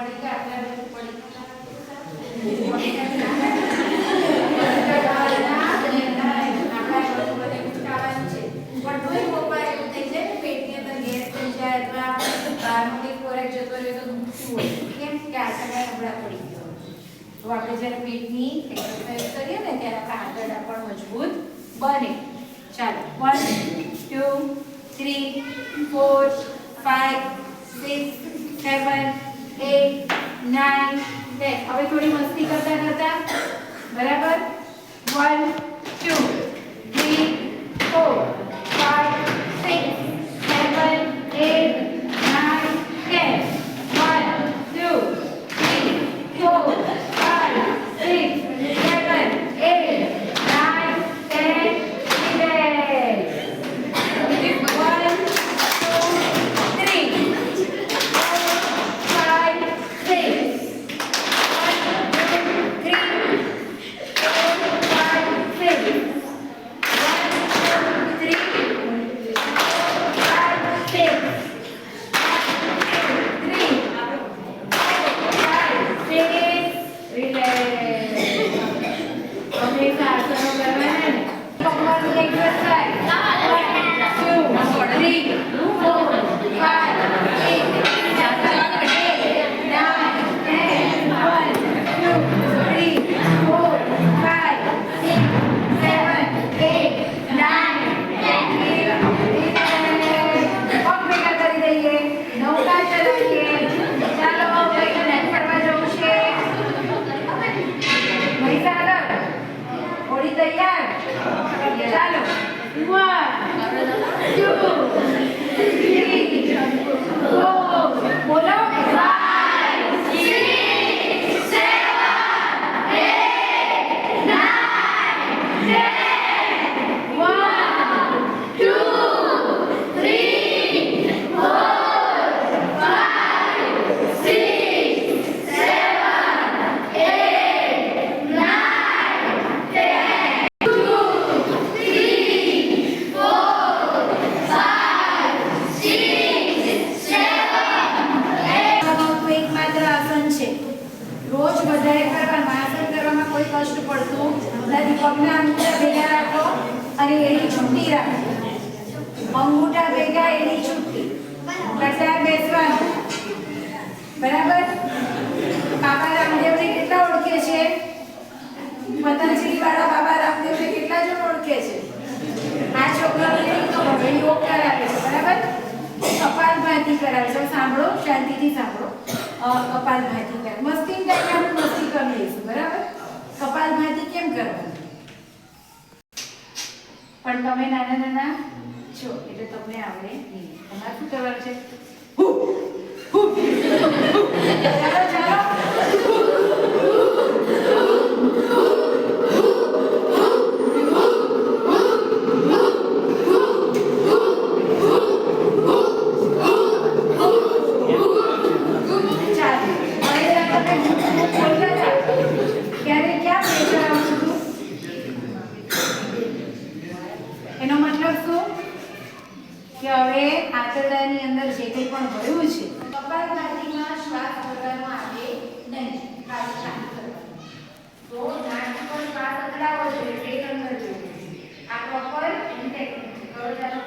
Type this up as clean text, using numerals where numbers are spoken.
પડી ગયા આટલા તો આપણે જ્યારે પેટની એક્સરસાઇઝ કરીએ ને ત્યારે આપણા આંતરડા પણ મજબૂત બને. ચાલો 1 2 3 4 5 6 7 8 9 10. હવે થોડી મસ્તી કરતા કરતા બરાબર 1 2 3 4 5 6 7 8 9 10. 1 2 3 4 રોજ બધાએ કરવાનું. આસન કરવામાં કોઈ કષ્ટ પડતું નથી. પગના અંગૂઠા ભેગા રાખો અને એડી છૂટી રાખો. અંગૂઠા ભેગા એડી છૂટી કટાર બેસવાનું. બરાબર. બાબા રામદેવને કેટલા ઓળખે છે? પતંજલિ વાળા બાબા રામદેવને કેટલા જણ ઓળખે છે? આ છોકરાઓને યોગ કરાવે છે. બરાબર. કપાલભાતિ કરાવે છે. સાંભળો, શાંતિથી સાંભળો. કપાલભાતિ કરે. મસ્તી ટાઈમે આપણે મસ્તી કરી લઈશું. બરાબર. કપાલભાતિ કેમ કરવાની? પણ તમે નાના નાના છો એટલે તમને આવડે નહીં. તમારે શું કરવાનું છે? ચાલો ચાલો. આંતરડાની અંદર જે કંઈ પણ ભર્યું છે કપાલભાતિમાં શ્વાસ ભરવાનો આવે નહીં. ખાલી શાંત કરવાનું. તો નાક પર શ્વાસ અથડાવો છે એટલે એક અંદર જોવું. આ પ્રોપર એની ટેકનિક છે. કરો ચાલો.